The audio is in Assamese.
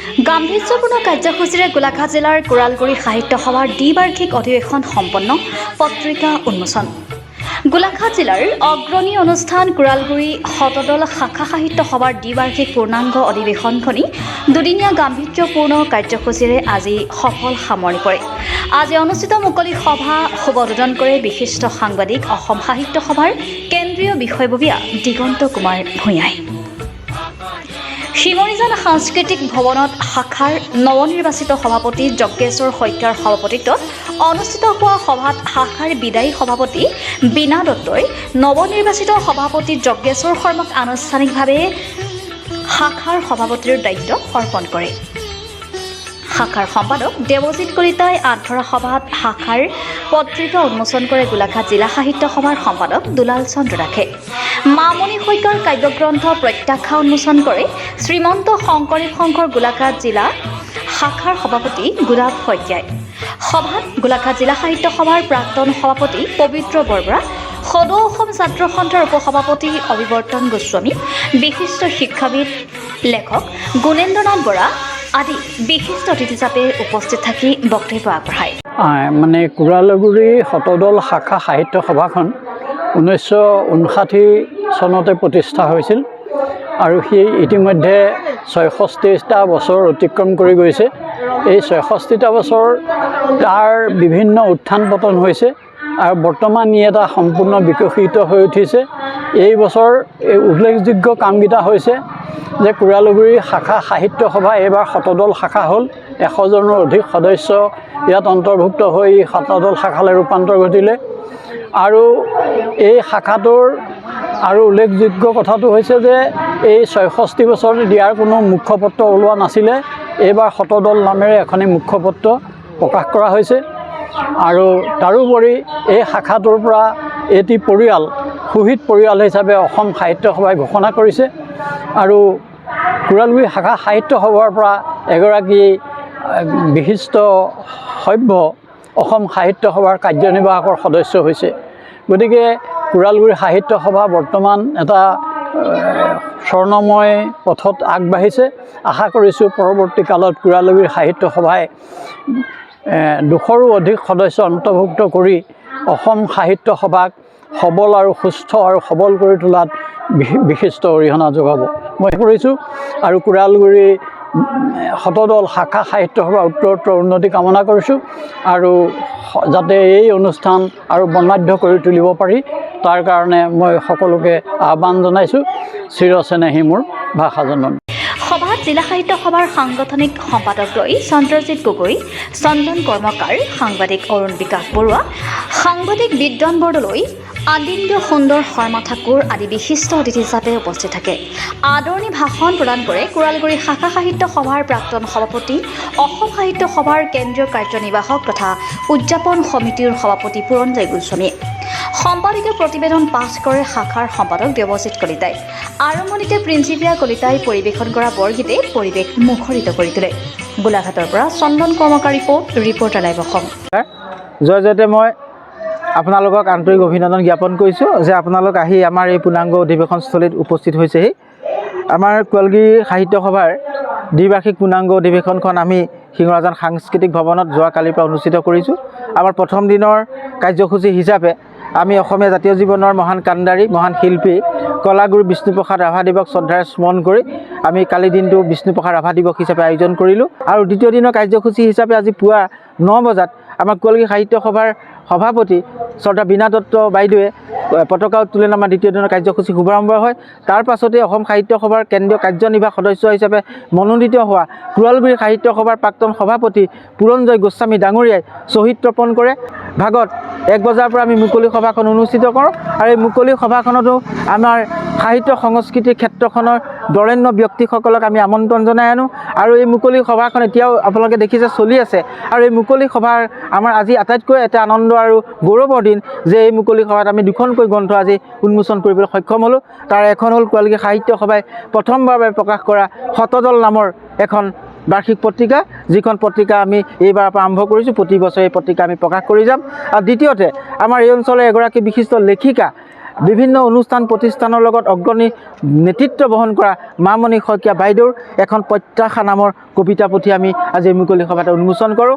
গাম্ভীৰ্যপূৰ্ণ কাৰ্যসূচীৰে গোলাঘাট জিলাৰ কোৰালগুৰি সাহিত্য সভাৰ দ্বিবাৰ্ষিক অধিৱেশন সম্পন্ন পত্ৰিকা উন্মোচন। গোলাঘাট জিলাৰ অগ্ৰণী অনুষ্ঠান কোৰালগুৰি শতদল শাখা সাহিত্য সভাৰ দ্বিবাৰ্ষিক পূৰ্ণাংগ অধিৱেশনখনি দুদিনীয়া গাম্ভীৰ্যপূৰ্ণ কাৰ্যসূচীৰে আজি সফল সামৰণি পৰে। আজি অনুষ্ঠিত মুকলি সভা শুভ উদ্বোধন কৰে বিশিষ্ট সাংবাদিক অসম সাহিত্য সভাৰ কেন্দ্ৰীয় বিষয়ববীয়া দিগন্ত কুমাৰ ভূঞাই। শিঙৰিজান সাংস্কৃতিক ভৱনত শাখাৰ নৱনিৰ্বাচিত সভাপতি যজ্ঞেশ্বৰ শইকীয়াৰ সভাপতিত্বত অনুষ্ঠিত হোৱা সভাত শাখাৰ বিদায়ী সভাপতি বীণা দত্তই নৱনিৰ্বাচিত সভাপতি যজ্ঞেশ্বৰ শৰ্মাক আনুষ্ঠানিকভাৱে শাখাৰ সভাপতিৰ দায়িত্ব অৰ্পণ কৰে। শাখাৰ সম্পাদক দেৱজিৎ কলিতাই আগবঢ়া সভাত শাখাৰ পত্ৰিকা উন্মোচন কৰে গোলাঘাট জিলা সাহিত্য সভাৰ সম্পাদক দুলাল চন্দ্ৰ দাসে। মামণি শইকীয়াৰ কাব্যগ্ৰন্থ প্ৰত্যাখ্যা উন্মোচন কৰে শ্ৰীমন্ত শংকৰদেৱ সংঘৰ গোলাঘাট জিলা শাখাৰ সভাপতি গুলাব শইকীয়াই। সভাত গোলাঘাট জিলা সাহিত্য সভাৰ প্ৰাক্তন সভাপতি পবিত্ৰ বৰবৰা, সদৌ অসম ছাত্ৰ সন্থাৰ উপসভাপতি অভিৱৰ্তন গোস্বামী, বিশিষ্ট শিক্ষাবিদ লেখক গুণেন্দ্ৰনাথ বৰা আদি বিশিষ্ট অতিথি হিচাপে উপস্থিত থাকি বক্তব্য আগবঢ়ায়। মানে কোৰালগুৰি শতদল শাখা সাহিত্য সভাখন 1959 চনতে প্ৰতিষ্ঠা হৈছিল আৰু সেই ইতিমধ্যে 66টা বছৰ অতিক্ৰম কৰি গৈছে। এই 66টা বছৰ তাৰ বিভিন্ন উত্থান পতন হৈছে আৰু বৰ্তমান ই এটা সম্পূৰ্ণ বিকশিত হৈ উঠিছে। এই বছৰ এই উল্লেখযোগ্য কামকেইটা হৈছে যে কোৰালগুৰি শাখা সাহিত্য সভা এইবাৰ শতদল শাখা হ'ল। 100জনৰ অধিক সদস্য ইয়াত অন্তৰ্ভুক্ত হৈ শতদল শাখালৈ ৰূপান্তৰ ঘটিলে। আৰু এই শাখাটোৰ আৰু উল্লেখযোগ্য কথাটো হৈছে যে এই 66 বছৰ দিয়াৰ কোনো মুখপত্ৰ ওলোৱা নাছিলে। এইবাৰ শতদল নামেৰে এখনি মুখপত্ৰ প্ৰকাশ কৰা হৈছে। আৰু তাৰোপৰি এই শাখাটোৰ পৰা এটি পৰিয়াল শহীদ পৰিয়াল হিচাপে অসম সাহিত্য সভাই ঘোষণা কৰিছে। আৰু কোৰালগুৰি শাখা সাহিত্য সভাৰ পৰা এগৰাকী বিশিষ্ট সভ্য অসম সাহিত্য সভাৰ কাৰ্যনিৰ্বাহকৰ সদস্য হৈছে। গতিকে কোৰালগুৰি সাহিত্য সভা বৰ্তমান এটা স্বৰ্ণময় পথত আগবাঢ়িছে। আশা কৰিছোঁ পৰৱৰ্তী কালত কোৰালগুৰি সাহিত্য সভাই 200ৰো অধিক সদস্য অন্তৰ্ভুক্ত কৰি অসম সাহিত্য সভাক সবল আৰু সুস্থ আৰু সবল কৰি তোলাত বিশিষ্ট অৰিহণা যোগাব মই কৰিছোঁ। আৰু কোৰালগুৰি শতদল শাখা সাহিত্য সভাৰ উত্তৰোত্তৰ উন্নতি কামনা কৰিছোঁ আৰু যাতে এই অনুষ্ঠান আৰু বৰ্ণাঢ্য কৰি তুলিব পাৰি তাৰ কাৰণে মই সকলোকে আহ্বান জনাইছোঁ। চিৰচেনেহী মোৰ ভাষাজননী। সভাত জিলা সাহিত্য সভাৰ সাংগঠনিক সম্পাদকদ্বয় চন্দ্ৰজিৎ গগৈ, চন্দন কৰ্মকাৰ, সাংবাদিক অৰুণ বিকাশ বৰুৱা, সাংবাদিক বিদ্যান বৰদলৈ, আদিত্য সুন্দৰ শৰ্মা ঠাকুৰ আদি বিশিষ্ট অতিথি হিচাপে উপস্থিত থাকে। আদৰণি ভাষণ প্ৰদান কৰে কোৰালগুৰি শাখা সাহিত্য সভাৰ প্ৰাক্তন সভাপতি, অসম সাহিত্য সভাৰ কেন্দ্ৰীয় কাৰ্যনিৰ্বাহক তথা উদযাপন সমিতিৰ সভাপতি পুৰঞ্জয় গোস্বামীয়ে। সম্পাদকীয় প্ৰতিবেদন পাঠ কৰে শাখাৰ সম্পাদক দেৱজিৎ কলিতাই। আৰম্ভণিতে প্ৰিন্সিপিয়া কলিতাই পৰিৱেশন কৰা বৰগীতে পৰিৱেশ মুখৰিত কৰি তোলে। গোলাঘাটৰ পৰা চন্দন কৰ্মকাৰ ৰিপৰ্টাৰ লাইভ অসম। জয়তে মই আপোনালোকক আন্তৰিক অভিনন্দন জ্ঞাপন কৰিছোঁ যে আপোনালোক আহি আমাৰ এই পূৰ্ণাংগ অধিৱেশনস্থলীত উপস্থিত হৈছেহি। আমাৰ কোৰালগুৰি সাহিত্য সভাৰ দ্বিবাৰ্ষিক পূৰ্ণাংগ অধিৱেশনখন আমি শিঙৰাজান সাংস্কৃতিক ভৱনত যোৱাকালিৰ পৰা অনুষ্ঠিত কৰিছোঁ। আমাৰ প্ৰথম দিনৰ কাৰ্যসূচী হিচাপে আমি অসমীয়া জাতীয় জীৱনৰ মহান কাণ্ডাৰী মহান শিল্পী কলাগুৰু বিষ্ণুপ্ৰসাদ ৰাভাদেৱক শ্ৰদ্ধাৰে স্মৰণ কৰি আমি কালি দিনটো বিষ্ণুপ্ৰসাদ ৰাভা দিৱস হিচাপে আয়োজন কৰিলোঁ। আৰু দ্বিতীয় দিনৰ কাৰ্যসূচী হিচাপে আজি পুৱা 9 বজাত আমাৰ কোৰালগুৰি সাহিত্য সভাৰ সভাপতি শ্ৰদ্ধা বীণা দত্ত বাইদেৱে পতাকা উত্তোলন আমাৰ দ্বিতীয় দিনৰ কাৰ্যসূচী শুভাৰম্ভ হয়। তাৰ পাছতে অসম সাহিত্য সভাৰ কেন্দ্ৰীয় কাৰ্যনিৰ্বাহক সদস্য হিচাপে মনোনীত হোৱা কোৰালগুৰি সাহিত্য সভাৰ প্ৰাক্তন সভাপতি পুৰঞ্জয় গোস্বামী ডাঙৰীয়াই শ্বহীদ তৰ্পণ কৰে। ভাগত 1 বজাৰ পৰা আমি মুকলি সভাখন অনুষ্ঠিত কৰোঁ আৰু এই মুকলি সভাখনতো আমাৰ সাহিত্য সংস্কৃতিৰ ক্ষেত্ৰখনৰ বৰেণ্য ব্যক্তিসকলক আমি আমন্ত্ৰণ জনাই আনোঁ। আৰু এই মুকলি সভাখন এতিয়াও আপোনালোকে দেখিছে চলি আছে। আৰু এই মুকলি সভাৰ আমাৰ আজি আটাইতকৈ এটা আনন্দ আৰু গৌৰৱৰ দিন যে এই মুকলি সভাত আমি 2খনকৈ গ্ৰন্থ আজি উন্মোচন কৰিবলৈ সক্ষম হ'লোঁ। তাৰ এখন হ'ল কোৰালগুৰি সাহিত্য সভাই প্ৰথমবাৰৰ বাবে প্ৰকাশ কৰা শতদল নামৰ এখন বাৰ্ষিক পত্ৰিকা, যিখন পত্ৰিকা আমি এইবাৰৰ পৰা আৰম্ভ কৰিছোঁ। প্ৰতি বছৰে এই পত্ৰিকা আমি প্ৰকাশ কৰি যাম। আৰু দ্বিতীয়তে আমাৰ এই অঞ্চলৰ এগৰাকী বিশিষ্ট লেখিকা বিভিন্ন অনুষ্ঠান প্ৰতিষ্ঠানৰ লগত অগ্ৰণী নেতৃত্ব বহন কৰা মামণি শইকীয়া বাইদেউৰ এখন প্ৰত্যাশা নামৰ কবিতা পুথি আমি আজি মুকলি সভাতে উন্মোচন কৰোঁ।